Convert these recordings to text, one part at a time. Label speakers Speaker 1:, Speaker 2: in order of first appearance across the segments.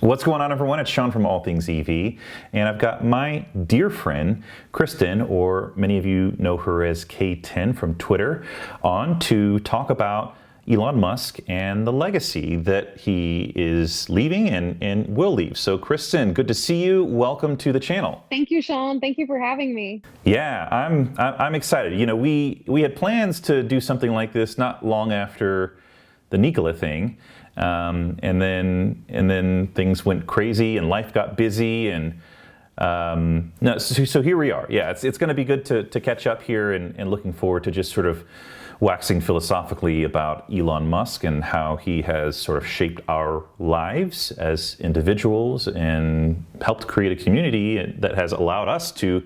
Speaker 1: What's going on, everyone? It's Sean from All Things EV, and I've got my dear friend, Kristen, or many of you know her as K10 from Twitter, on to talk about Elon Musk and the legacy that he is leaving and will leave. So, Kristen, good to see you. Welcome to the channel.
Speaker 2: Thank you, Sean. Thank you for having me.
Speaker 1: Yeah, I'm excited. You know, we had plans to do something like this not long after the Nikola thing. And then things went crazy and life got busy and no, so here we are. Yeah, it's going to be good to catch up here and looking forward to just sort of waxing philosophically about Elon Musk and how he has sort of shaped our lives as individuals and helped create a community that has allowed us to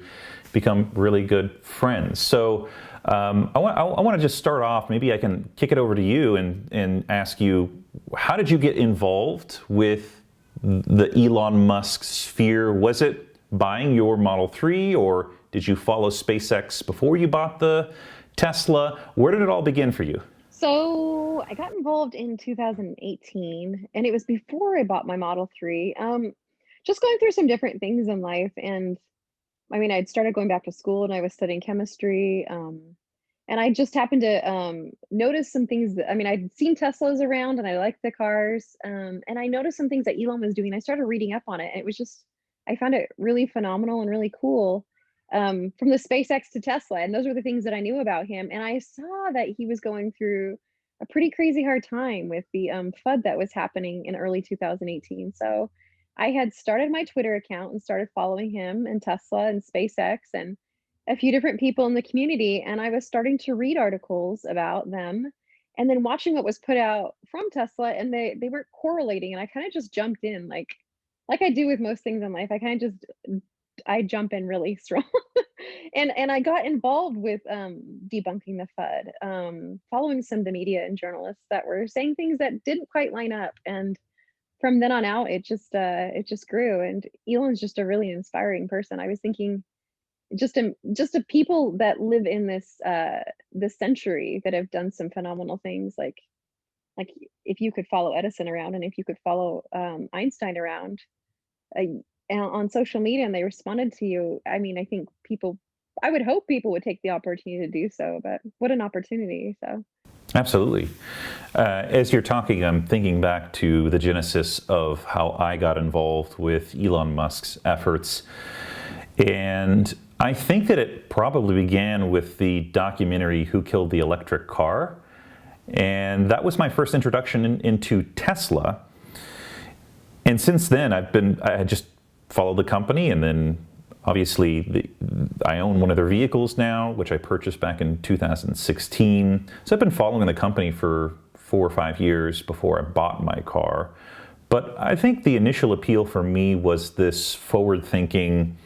Speaker 1: become really good friends. So I want to just start off. Maybe I can kick it over to you and ask you, how did you get involved with the Elon Musk sphere? Was it buying your Model 3, or did you follow SpaceX before you bought the Tesla? Where did it all begin for you?
Speaker 2: So I got involved in 2018, and it was before I bought my Model 3. Just going through some different things in life, and I mean, I'd started going back to school, and I was studying chemistry. And I just happened to notice some things that, I mean, I'd seen Teslas around and I liked the cars. And I noticed some things that Elon was doing. I started reading up on it, and it was just, I found it really phenomenal and really cool, from the SpaceX to Tesla. And those were the things that I knew about him. And I saw that he was going through a pretty crazy hard time with the FUD that was happening in early 2018. So I had started my Twitter account and started following him and Tesla and SpaceX and a few different people in the community, and I was starting to read articles about them and then watching what was put out from Tesla, and they weren't correlating, and I kind of just jumped in like I do with most things in life. I kind of just I jump in really strong. And I got involved with debunking the FUD, following some of the media and journalists that were saying things that didn't quite line up. And from then on out, it just grew. And Elon's just a really inspiring person. I was thinking, just a people that live in this century that have done some phenomenal things, like if you could follow Edison around, and if you could follow Einstein around on social media, and they responded to you. I mean, I would hope people would take the opportunity to do so, but what an opportunity. So
Speaker 1: Absolutely. As you're talking, I'm thinking back to the genesis of how I got involved with Elon Musk's efforts. And I think that it probably began with the documentary Who Killed the Electric Car? And that was my first introduction into Tesla. And since then, I had just followed the company, and then obviously I own one of their vehicles now, which I purchased back in 2016. So I've been following the company for 4 or 5 years before I bought my car. But I think the initial appeal for me was this forward-thinking,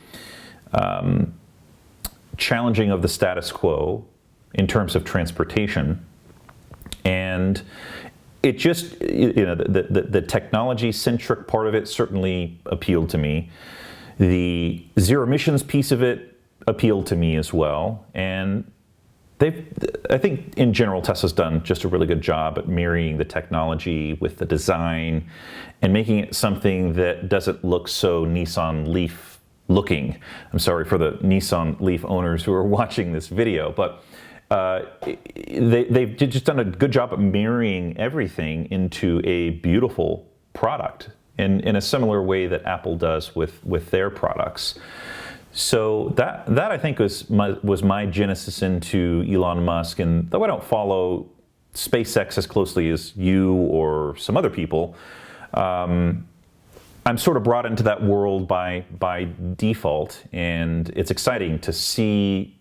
Speaker 1: challenging of the status quo in terms of transportation. And it just, the technology-centric part of it certainly appealed to me. The zero emissions piece of it appealed to me as well. And I think in general, Tesla's done just a really good job at marrying the technology with the design and making it something that doesn't look so Nissan Leaf looking. I'm sorry for the Nissan Leaf owners who are watching this video, but they've just done a good job at marrying everything into a beautiful product in a similar way that Apple does with their products. So that I think was my genesis into Elon Musk. And though I don't follow SpaceX as closely as you or some other people, I'm sort of brought into that world by default, and it's exciting to see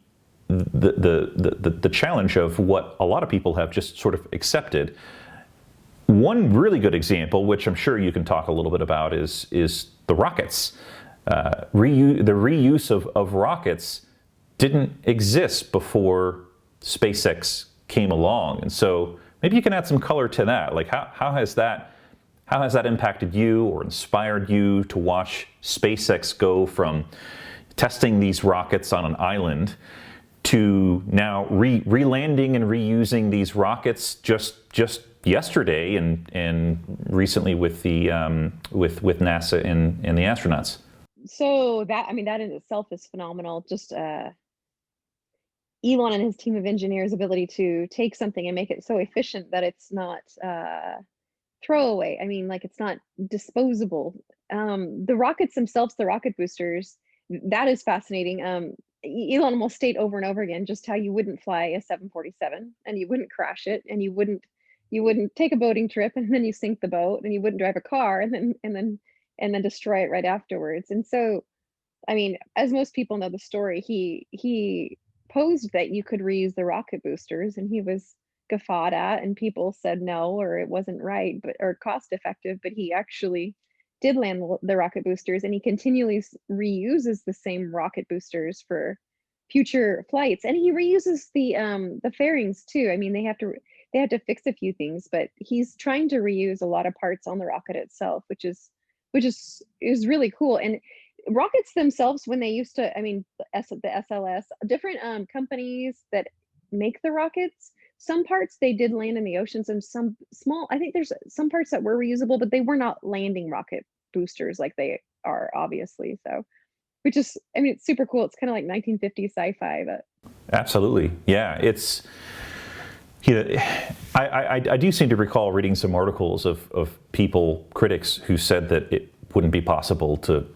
Speaker 1: the challenge of what a lot of people have just sort of accepted. One really good example, which I'm sure you can talk a little bit about, is the rockets. The reuse of rockets didn't exist before SpaceX came along, and so maybe you can add some color to that. Like how has that impacted you or inspired you to watch SpaceX go from testing these rockets on an island to now re-landing and reusing these rockets just yesterday and recently with the with NASA and the astronauts.
Speaker 2: So that, I mean, that in itself is phenomenal. Just Elon and his team of engineers' ability to take something and make it so efficient that it's not throwaway. I mean, like it's not disposable. The rockets themselves, the rocket boosters, that is fascinating. Elon will state over and over again just how you wouldn't fly a 747 and you wouldn't crash it and you wouldn't take a boating trip and then you sink the boat and you wouldn't drive a car and then destroy it right afterwards. And so, I mean, as most people know the story, he posed that you could reuse the rocket boosters, and he was guffawed at, and people said no, or it wasn't right, but or cost effective. But he actually did land the rocket boosters, and he continually reuses the same rocket boosters for future flights, and he reuses the fairings too. I mean, they have to fix a few things, but he's trying to reuse a lot of parts on the rocket itself, which is really cool. And rockets themselves, when they used to, I mean, the SLS, different companies that make the rockets, some parts they did land in the oceans, and some small, I think there's some parts that were reusable, but they were not landing rocket boosters like they are, obviously. So, which is, I mean, it's super cool. It's kind of like 1950s sci-fi, but
Speaker 1: Absolutely, yeah. It's I do seem to recall reading some articles of people, critics, who said that it wouldn't be possible to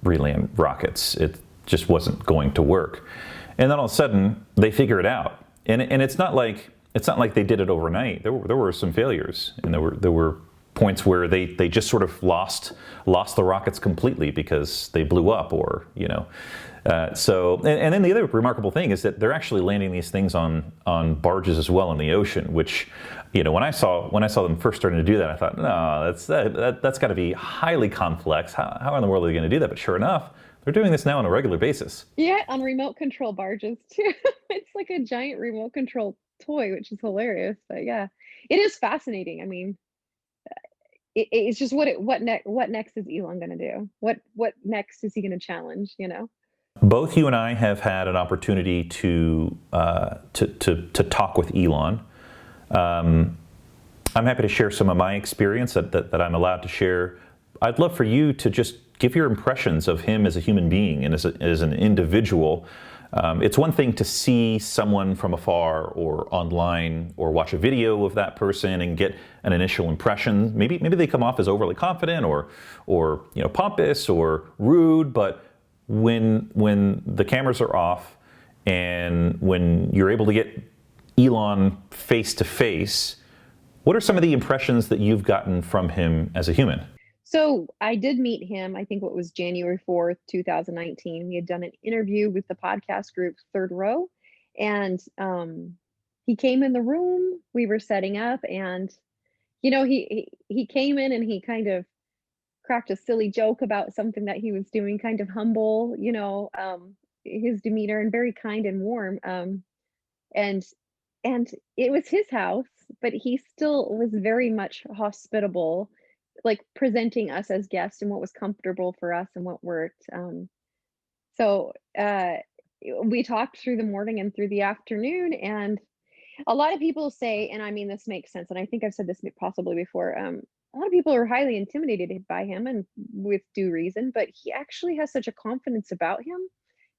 Speaker 1: reland rockets. It just wasn't going to work. And then all of a sudden they figure it out. And it's not like they did it overnight. There were some failures, and there were points where they just sort of lost the rockets completely because they blew up, or and then the other remarkable thing is that they're actually landing these things on barges as well in the ocean, which, when I saw them first starting to do that, I thought, no, that's got to be highly complex. How in the world are they going to do that? But sure enough, they're doing this now on a regular basis.
Speaker 2: yeah, on remote control barges too. It's like a giant remote control toy, which is hilarious. But yeah, it is fascinating. I mean, it's just what next is Elon going to do? What next is he going to challenge?
Speaker 1: Both you and I have had an opportunity to talk with Elon. I'm happy to share some of my experience that I'm allowed to share. I'd love for you to just give your impressions of him as a human being and as an individual. It's one thing to see someone from afar or online or watch a video of that person and get an initial impression. Maybe they come off as overly confident or pompous or rude, but when the cameras are off and when you're able to get Elon face to face, what are some of the impressions that you've gotten from him as a human?
Speaker 2: So I did meet him, I think what was January 4th, 2019. We had done an interview with the podcast group Third Row, and he came in the room. We were setting up, and he came in and he kind of cracked a silly joke about something that he was doing, kind of humble, his demeanor, and very kind and warm. And and it was his house, but he still was very much hospitable, like presenting us as guests and what was comfortable for us and what worked. So we talked through the morning and through the afternoon, and a lot of people say, and I mean, this makes sense, and I think I've said this possibly before. A lot of people are highly intimidated by him, and with due reason, but he actually has such a confidence about him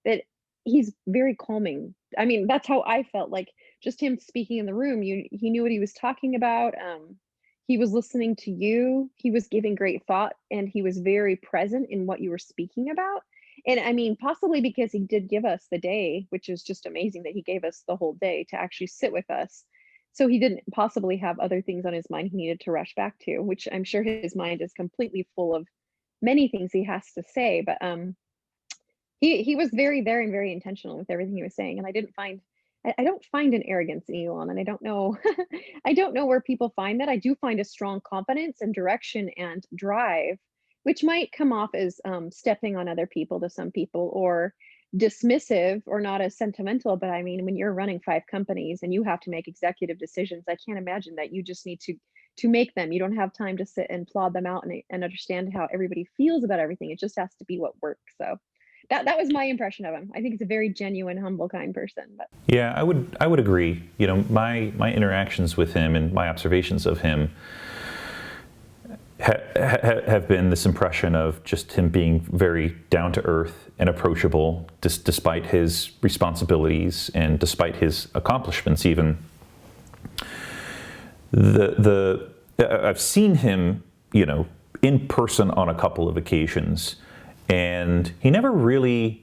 Speaker 2: that he's very calming. I mean, that's how I felt, like just him speaking in the room, he knew what he was talking about. He was listening to you, he was giving great thought, and he was very present in what you were speaking about. And I mean, possibly because he did give us the day, which is just amazing that he gave us the whole day to actually sit with us. So he didn't possibly have other things on his mind he needed to rush back to, which I'm sure his mind is completely full of many things he has to say. But he was very there and very intentional with everything he was saying. And I don't find an arrogance in Elon, and I don't know I don't know where people find that. I do find a strong confidence and direction and drive, which might come off as stepping on other people to some people, or dismissive, or not as sentimental. But I mean, when you're running 5 companies and you have to make executive decisions, I can't imagine that you just need to make them. You don't have time to sit and plod them out and understand how everybody feels about everything. It just has to be what works. So That was my impression of him. I think he's a very genuine, humble, kind person. But
Speaker 1: Yeah, I would agree. You know, my interactions with him and my observations of him have been this impression of just him being very down to earth and approachable, despite his responsibilities and despite his accomplishments. Even I've seen him, you know, in person on a couple of occasions, and he never really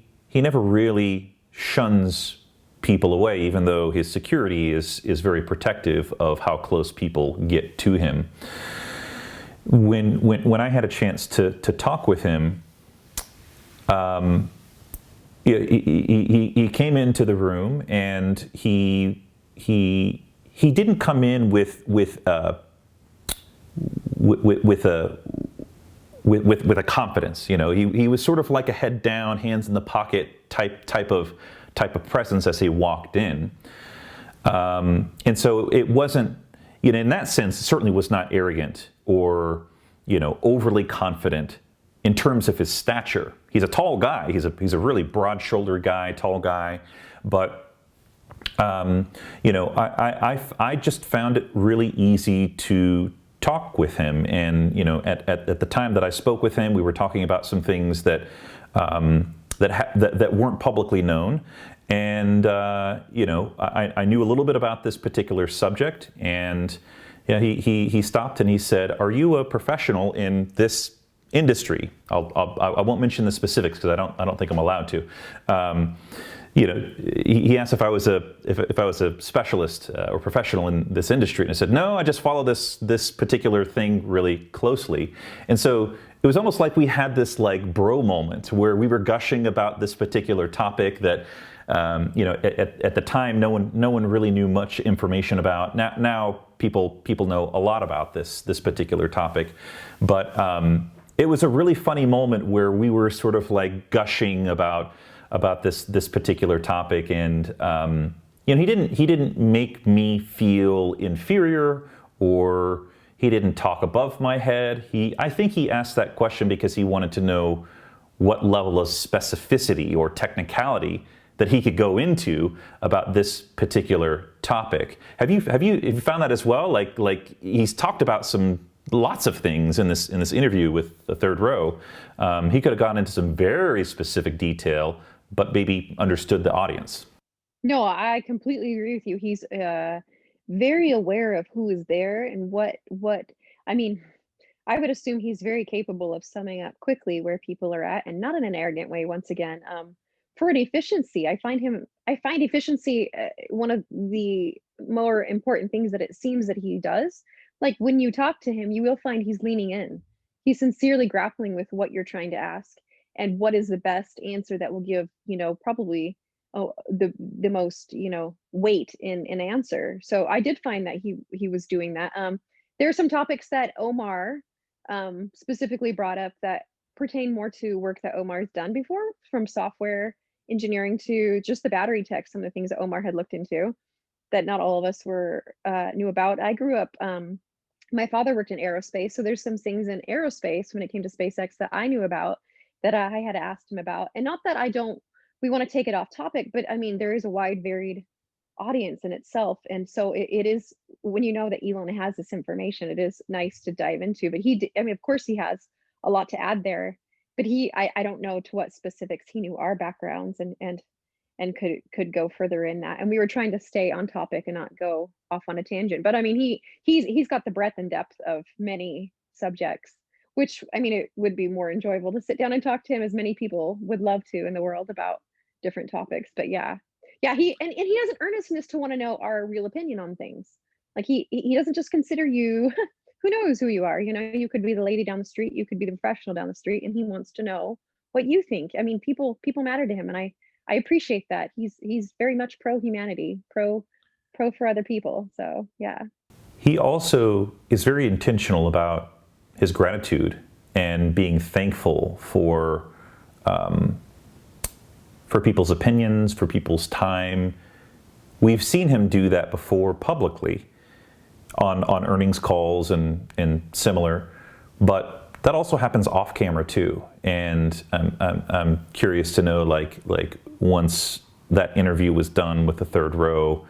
Speaker 1: shuns people away, even though his security is very protective of how close people get to him. When I had a chance to talk with him, he came into the room, and he didn't come in with a confidence. You know, he was sort of like a head down, hands in the pocket type of presence as he walked in, and so it wasn't, you know, in that sense, it certainly was not arrogant or, you know, overly confident in terms of his stature. He's a tall guy. He's a really broad-shouldered guy, tall guy, but you know, I just found it really easy to talk with him. And you know, at the time that I spoke with him, we were talking about some things that weren't publicly known. And you know, I knew a little bit about this particular subject, and yeah, he stopped and he said, "Are you a professional in this industry?" I won't mention the specifics because I don't think I'm allowed to. You know, he asked if I was a specialist or professional in this industry, and I said, "No, I just follow this particular thing really closely." And so it was almost like we had this like bro moment where we were gushing about this particular topic that, you know, at the time no one really knew much information about. Now people know a lot about this particular topic, but it was a really funny moment where we were sort of like gushing about this particular topic, and you know, he didn't make me feel inferior, or he didn't talk above my head. I think he asked that question because he wanted to know what level of specificity or technicality that he could go into about this particular topic. Have you found that as well? Like he's talked about lots of things in this interview with the Third Row. He could have gone into some very specific detail, but maybe understood the audience.
Speaker 2: no, I completely agree with you. He's very aware of who is there and what. I mean, I would assume he's very capable of summing up quickly where people are at, and not in an arrogant way. Once again, for an efficiency, I find efficiency one of the more important things that it seems that he does. Like when you talk to him, you will find he's leaning in. He's sincerely grappling with what you're trying to ask and what is the best answer that will give, you know, probably the most, you know, weight in an answer. So I did find that he was doing that. There are some topics that Omar specifically brought up that pertain more to work that Omar's done before, from software engineering to just the battery tech, some of the things that Omar had looked into that not all of us were knew about. I grew up. My father worked in aerospace, so there's some things in aerospace when it came to SpaceX that I knew about that I had asked him about. And not that I don't. We want to take it off topic, but I mean there is a wide, varied audience in itself, and so it is, when you know that Elon has this information, it is nice to dive into. But I mean, of course, he has a lot to add there, but I don't know to what specifics he knew our backgrounds, and could go further in that. And we were trying to stay on topic and not go off on a tangent. But I mean, he's got the breadth and depth of many subjects, which I mean, it would be more enjoyable to sit down and talk to him, as many people would love to in the world, about different topics. But yeah, yeah, and he has an earnestness to want to know our real opinion on things. Like he doesn't just consider you. Who knows who you are? You know, you could be the lady down the street, you could be the professional down the street, and he wants to know what you think. I mean, people matter to him, and I appreciate that. He's very much pro humanity, pro for other people. So yeah.
Speaker 1: He also is very intentional about his gratitude and being thankful for people's opinions, for people's time. We've seen him do that before publicly on earnings calls and similar, but That also happens off camera too, and I'm curious to know, like once that interview was done with the third row,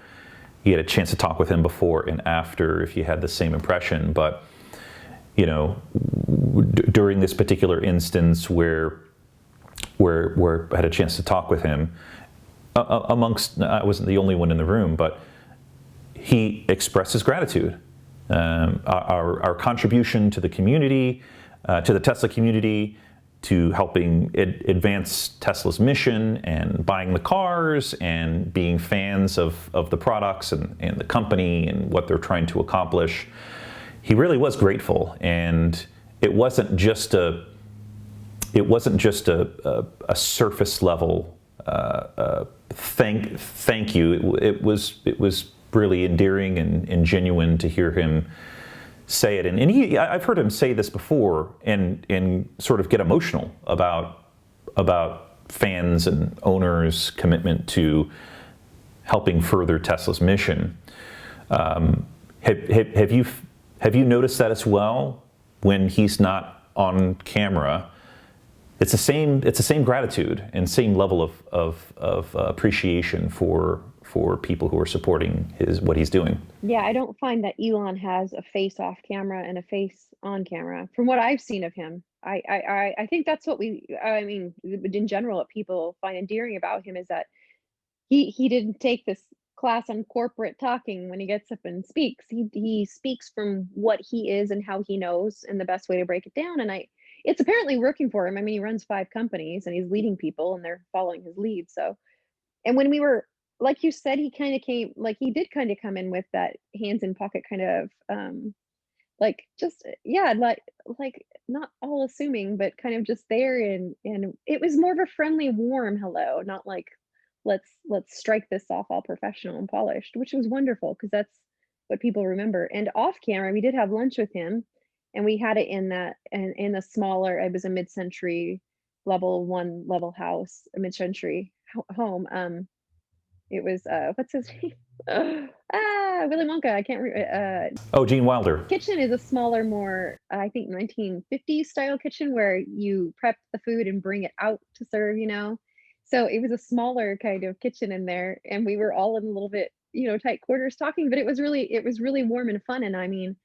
Speaker 1: you had a chance to talk with him before and after, if you had the same impression. But during this particular instance where I had a chance to talk with him, amongst, I wasn't the only one in the room, but he expressed his gratitude. Our contribution to the community, to the Tesla community, to helping advance Tesla's mission and buying the cars and being fans of the products and the company and what they're trying to accomplish. He really was grateful, and it wasn't just a surface level thank you. It was really endearing and genuine to hear him say it. And I've heard him say this before and sort of get emotional about fans and owners' commitment to helping further Tesla's mission. Have you noticed that as well when he's not on camera? It's the same gratitude and same level of appreciation for people who are supporting what he's doing.
Speaker 2: Yeah, I don't find that Elon has a face off camera and a face on camera. From what I've seen of him, I think that's what I mean, in general, what people find endearing about him is that he didn't take this class on corporate talking when he gets up and speaks. He speaks from what he is and how he knows, and the best way to break it down. And it's apparently working for him. I mean, he runs 5 companies and he's leading people and they're following his lead. So, and when we were, like you said, he kind of came, like he did kind of come in with that hands in pocket kind of, like just, yeah, like not all assuming, but kind of just there. And it was more of a friendly, warm hello, not like, let's strike this off all professional and polished, which was wonderful because that's what people remember. And off camera, we did have lunch with him, and we had it in a smaller. It was a mid-century level house, a mid-century home. It was what's his name? Willy Wonka. I can't.
Speaker 1: Oh, Gene Wilder.
Speaker 2: Kitchen is a smaller, more I think 1950s style kitchen where you prep the food and bring it out to serve. So it was a smaller kind of kitchen in there, and we were all in a little bit tight quarters talking. But it was really warm and fun. And I mean,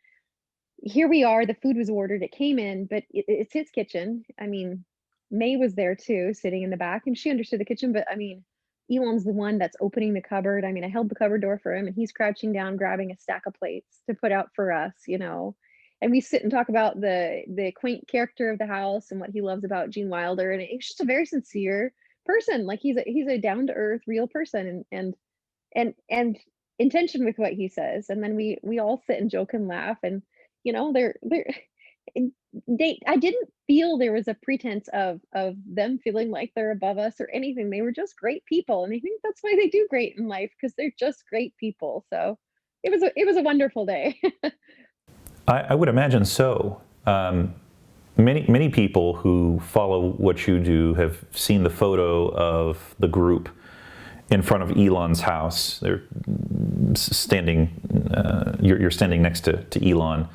Speaker 2: here we are. The food was ordered. It came in, but it's his kitchen. I mean, May was there too, sitting in the back, and she understood the kitchen. But I mean, Elon's the one that's opening the cupboard. I mean, I held the cupboard door for him, and he's crouching down, grabbing a stack of plates to put out for us. And we sit and talk about the quaint character of the house and what he loves about Gene Wilder. And it's just a very sincere person. Like he's a down to earth, real person, and intention with what he says. And then we all sit and joke and laugh, and they're I didn't feel there was a pretense of them feeling like they're above us or anything. They were just great people, and I think that's why they do great in life, because they're just great people. So it was a wonderful day.
Speaker 1: I would imagine so. Many people who follow what you do have seen the photo of the group in front of Elon's house. They're standing. You're standing next to Elon,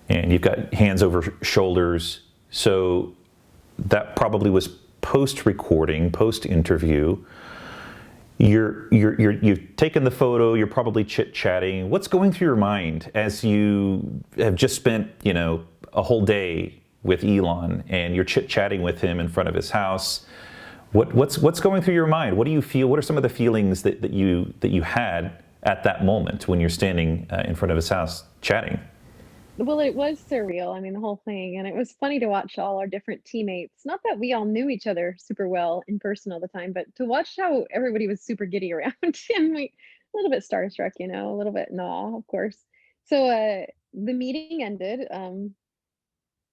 Speaker 1: and you've got hands over shoulders. So that probably was post-recording, post-interview. You've taken the photo. You're probably chit-chatting. What's going through your mind as you have just spent, a whole day with Elon, and you're chit-chatting with him in front of his house? What's going through your mind? What do you feel? What are some of the feelings that you had at that moment when you're standing in front of his house chatting?
Speaker 2: Well, it was surreal. I mean, the whole thing. And it was funny to watch all our different teammates. Not that we all knew each other super well in person all the time, but to watch how everybody was super giddy around him, a little bit starstruck, a little bit in awe, of course. So the meeting ended.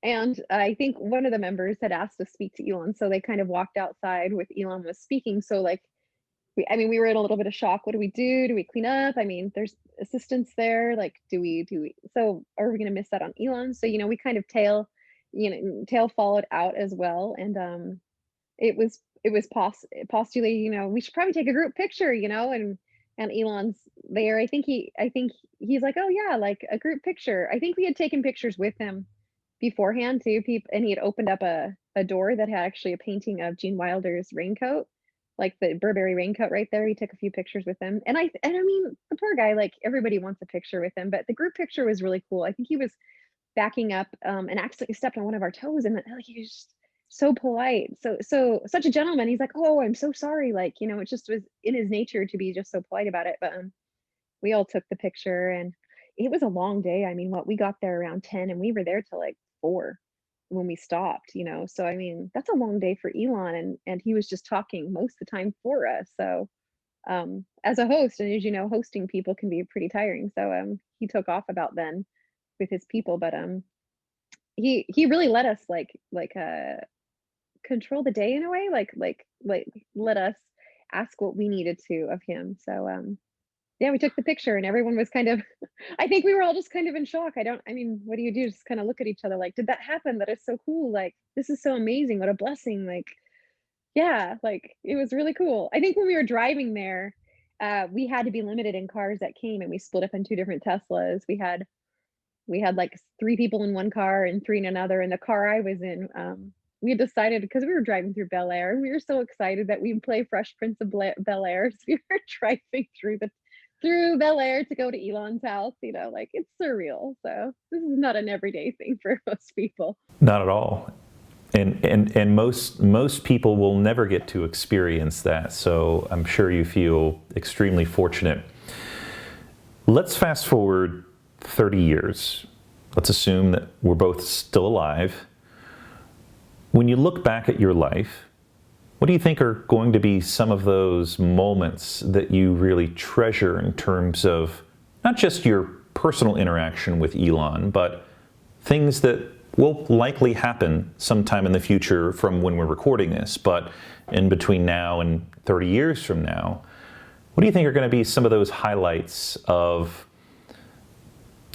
Speaker 2: And I think one of the members had asked to speak to Elon. So they kind of walked outside with Elon was speaking. So like, we were in a little bit of shock. What do we do? Do we clean up? I mean, there's assistants there. Like, do we, so are we going to miss that on Elon? So, we kind of tail followed out as well. And it was postulated, we should probably take a group picture, and Elon's there. I think he's like, oh yeah, like a group picture. I think we had taken pictures with him beforehand too. People, and he had opened up a door that had actually a painting of Gene Wilder's raincoat, like the Burberry raincoat right there. He took a few pictures with him, and I mean, the poor guy, like everybody wants a picture with him, but the group picture was really cool. I think he was backing up, and accidentally stepped on one of our toes, and like he was just so polite, such a gentleman. He's like, "Oh, I'm so sorry," like, it just was in his nature to be just so polite about it. But we all took the picture, and it was a long day. I mean, what we got there around 10, and we were there till like 4 when we stopped. So I mean, that's a long day for Elon, and he was just talking most of the time for us. So as a host, and as you know, hosting people can be pretty tiring. So he took off about then with his people, but he really let us control the day in a way, like let us ask what we needed to of him. So yeah, we took the picture, and everyone was kind of I think we were all just kind of in shock. I mean, what do you do? Just kind of look at each other like, did that happen? That is so cool. Like, this is so amazing. What a blessing. Like, yeah, like it was really cool. I think when we were driving there, we had to be limited in cars that came, and we split up in two different Teslas. We had like 3 people in one car and 3 in another. And the car I was in, we had decided, because we were driving through Bel Air, and we were so excited that we'd play Fresh Prince of Bel Air. So we were driving through Bel Air to go to Elon's house. Like it's surreal. So this is not an everyday thing for most people.
Speaker 1: Not at all. And most people will never get to experience that. So I'm sure you feel extremely fortunate. Let's fast forward 30 years. Let's assume that we're both still alive. When you look back at your life, what do you think are going to be some of those moments that you really treasure in terms of not just your personal interaction with Elon, but things that will likely happen sometime in the future from when we're recording this, but in between now and 30 years from now? What do you think are going to be some of those highlights of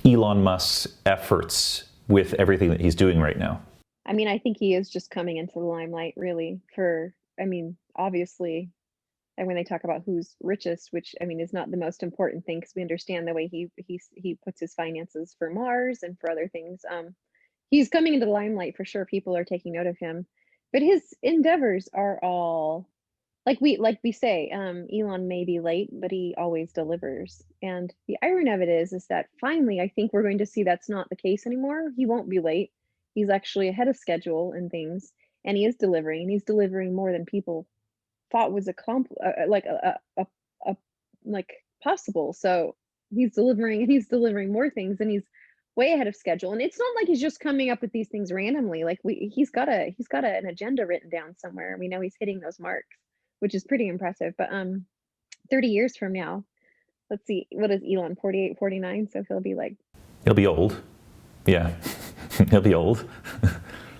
Speaker 1: Elon Musk's efforts with everything that he's doing right now?
Speaker 2: I mean, I think he is just coming into the limelight really I mean, obviously, and when they talk about who's richest, which I mean is not the most important thing, because we understand the way he puts his finances for Mars and for other things. He's coming into the limelight for sure. People are taking note of him, but his endeavors are all like we say. Elon may be late, but he always delivers. And the irony of it is that finally, I think we're going to see that's not the case anymore. He won't be late. He's actually ahead of schedule and things, and he is delivering, and he's delivering more than people thought was like possible. So he's delivering, and he's delivering more things, and he's way ahead of schedule. And it's not like he's just coming up with these things randomly. Like an agenda written down somewhere. We know he's hitting those marks, which is pretty impressive. But 30 years from now, let's see, what is Elon, 48, 49? So
Speaker 1: He'll be old. Yeah, he'll be old.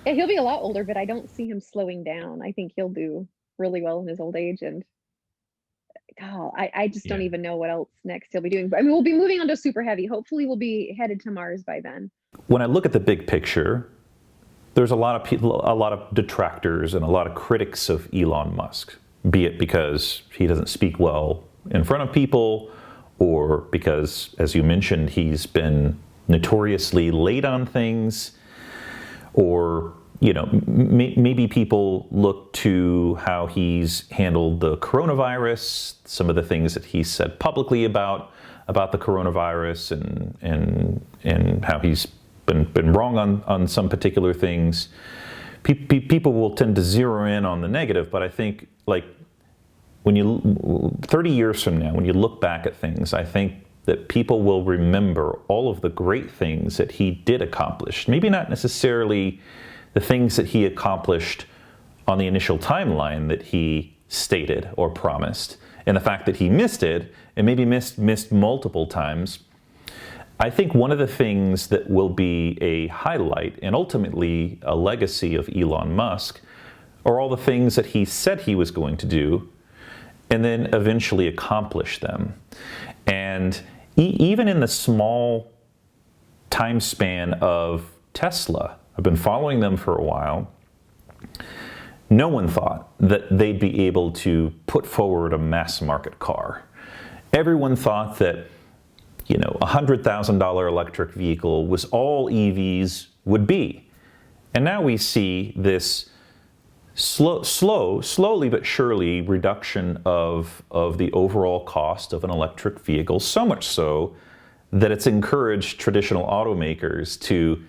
Speaker 2: yeah, he'll be a lot older, but I don't see him slowing down. I think he'll do really well in his old age. And God, I just don't
Speaker 1: Yeah.
Speaker 2: even know what else next he'll be doing. But I mean, we'll be moving on to super heavy. Hopefully we'll be headed to Mars by then.
Speaker 1: When I look at the big picture, there's a lot of people, a lot of detractors and a lot of critics of Elon Musk, be it because he doesn't speak well in front of people, or because, as you mentioned, he's been notoriously late on things, or maybe people look to how he's handled the coronavirus, some of the things that he said publicly about the coronavirus, and how he's been wrong on some particular things. People will tend to zero in on the negative, but I think when 30 years from now, when you look back at things, I think that people will remember all of the great things that he did accomplish. Maybe not necessarily the things that he accomplished on the initial timeline that he stated or promised, and the fact that he missed it, and maybe missed multiple times. I think one of the things that will be a highlight and ultimately a legacy of Elon Musk are all the things that he said he was going to do and then eventually accomplish them. And even in the small time span of Tesla, I've been following them for a while, no one thought that they'd be able to put forward a mass market car. Everyone thought that $100,000 electric vehicle was all EVs would be. And now we see this slowly but surely reduction of the overall cost of an electric vehicle, so much so that it's encouraged traditional automakers to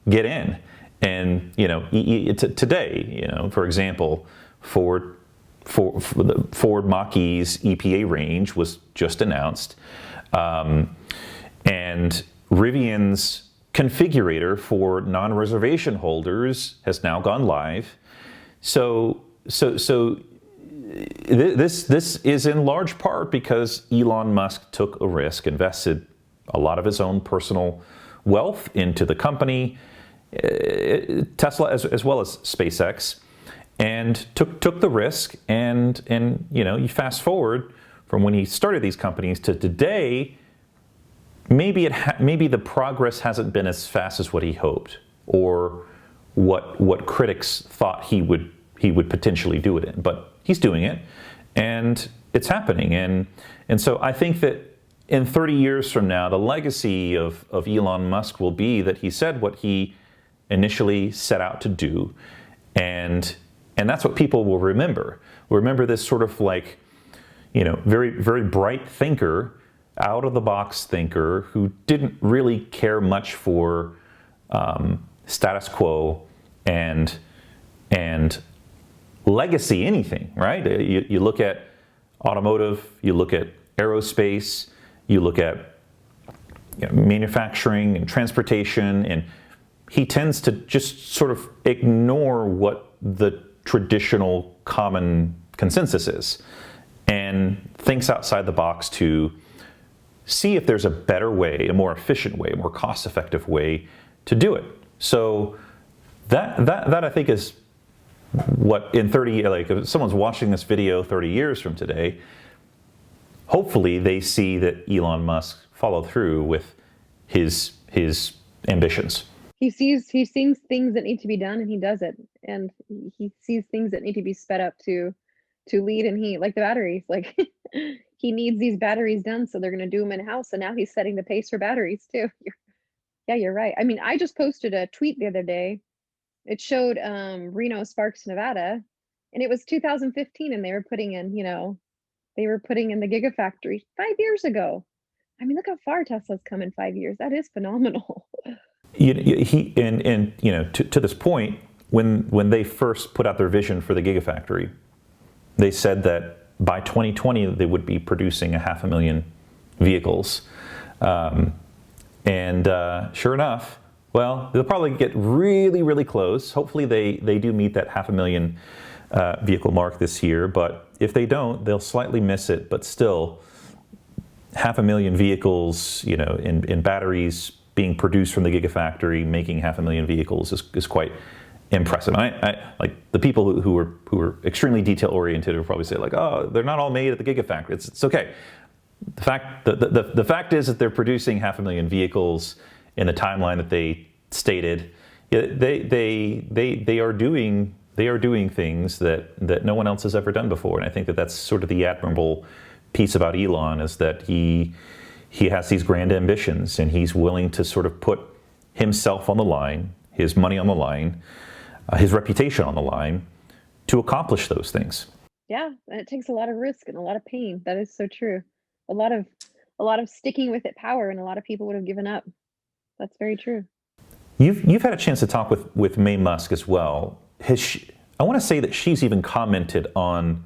Speaker 1: get in. And today, for example, the Ford Mach-E's EPA range was just announced, and Rivian's configurator for non-reservation holders has now gone live. So this is in large part because Elon Musk took a risk, invested a lot of his own personal wealth into the company, Tesla as well as SpaceX, and took the risk. And you fast forward from when he started these companies to today. Maybe the progress hasn't been as fast as what he hoped, or what critics thought he would potentially do it in. But he's doing it, and it's happening. And so I think that in 30 years from now, the legacy of Elon Musk will be that he said what he initially set out to do, and that's what people will remember. We'll remember this sort of like, very, very bright thinker, out of the box thinker who didn't really care much for status quo and legacy anything, right? You look at automotive, you look at aerospace, you look at manufacturing and transportation, and he tends to just sort of ignore what the traditional common consensus is and thinks outside the box to see if there's a better way, a more efficient way, a more cost-effective way to do it. So that I think is what in 30, like if someone's watching this video 30 years from today, hopefully they see that Elon Musk followed through with his ambitions.
Speaker 2: He sees things that need to be done, and he does it. And he sees things that need to be sped up to lead, and he, like the batteries, like he needs these batteries done, so they're going to do them in-house. And now he's setting the pace for batteries too. You're right. I mean, I just posted a tweet the other day. It showed Reno, Sparks, Nevada, and it was 2015, and they were putting in the Gigafactory 5 years ago. I mean, look how far Tesla's come in 5 years. That is phenomenal.
Speaker 1: To this point, when they first put out their vision for the Gigafactory, they said that by 2020 they would be producing 500,000 vehicles, and sure enough, well, they'll probably get really, really close. Hopefully they do meet that 500,000 vehicle mark this year, but if they don't, they'll slightly miss it. But still, 500,000 vehicles, in batteries being produced from the Gigafactory, making 500,000 vehicles is quite impressive. I like the people who are extremely detail oriented will probably say like, oh, they're not all made at the Gigafactory. It's okay. The fact is that they're producing 500,000 vehicles in the timeline that they stated. They are doing things that no one else has ever done before, and I think that that's sort of the admirable piece about Elon, is that he has these grand ambitions, and he's willing to sort of put himself on the line, his money on the line, his reputation on the line to accomplish those things.
Speaker 2: Yeah, and it takes a lot of risk and a lot of pain. That is so true. A lot of sticking with it power, and a lot of people would have given up. That's very true.
Speaker 1: You've had a chance to talk with May Musk as well. I want to say that she's even commented on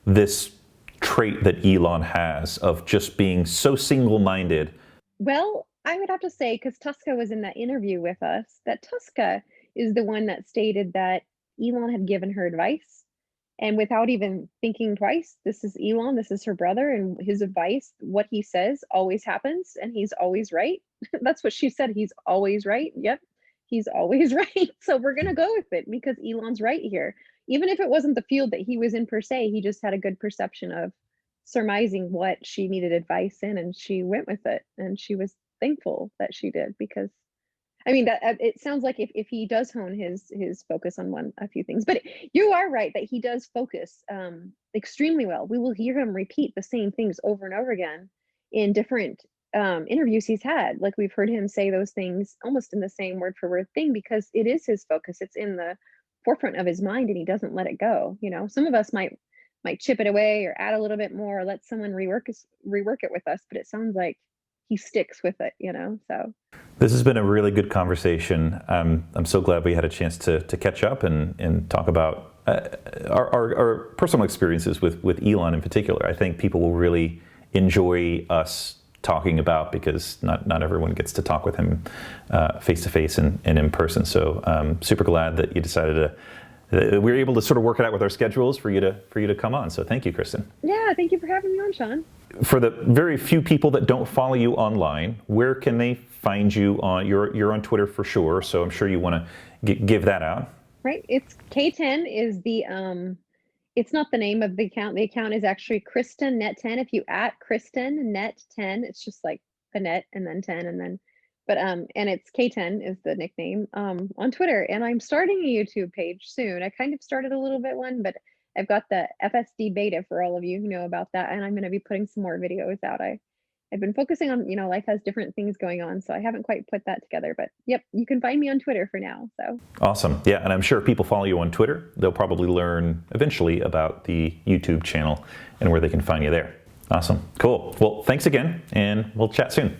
Speaker 1: this trait that Elon has of just being so single-minded.
Speaker 2: Well, I would have to say, because Tuska was in that interview with us, that Tuska is the one that stated that Elon had given her advice, and without even thinking twice, this is Elon, this is her brother, and his advice, what he says always happens, and he's always right. That's what she said. He's always right. Yep, he's always right. So we're going to go with it because Elon's right here. Even if it wasn't the field that he was in per se, he just had a good perception of surmising what she needed advice in, and she went with it, and she was thankful that she did, because I mean, that it sounds like if he does hone his focus on a few things, but you are right that he does focus extremely well. We will hear him repeat the same things over and over again in different interviews he's had. Like, we've heard him say those things almost in the same word for word thing because it is his focus. It's in the forefront of his mind and he doesn't let it go. You know, some of us might chip it away or add a little bit more or let someone rework it with us, but it sounds like he sticks with it, you know. So
Speaker 1: this has been a really good conversation. I'm so glad we had a chance to catch up and talk about our personal experiences with Elon in particular. I think people will really enjoy us talking about, because not everyone gets to talk with him face to face and in person. So super glad that you decided we were able to sort of work it out with our schedules for you to come on. So thank you, Kristen.
Speaker 2: yeah, thank you for having me on, Sean.
Speaker 1: For the very few people that don't follow you online, where can they find you on? You're on Twitter for sure, so I'm sure you want to give that out.
Speaker 2: Right, it's K10 is the it's not the name of the account. The account is actually Kristen Net 10. If you at Kristen Net 10, it's just like the net and then 10 and then, but and it's K10 is the nickname on Twitter. And I'm starting a YouTube page soon. I kind of started a little bit one, but I've got the FSD beta for all of you who know about that, and I'm going to be putting some more videos out. I've been focusing on, you know, life has different things going on, so I haven't quite put that together. But yep, you can find me on Twitter for now. So
Speaker 1: awesome. Yeah, and I'm sure if people follow you on Twitter, they'll probably learn eventually about the YouTube channel and where they can find you there. Awesome. Cool. Well, thanks again, and we'll chat soon.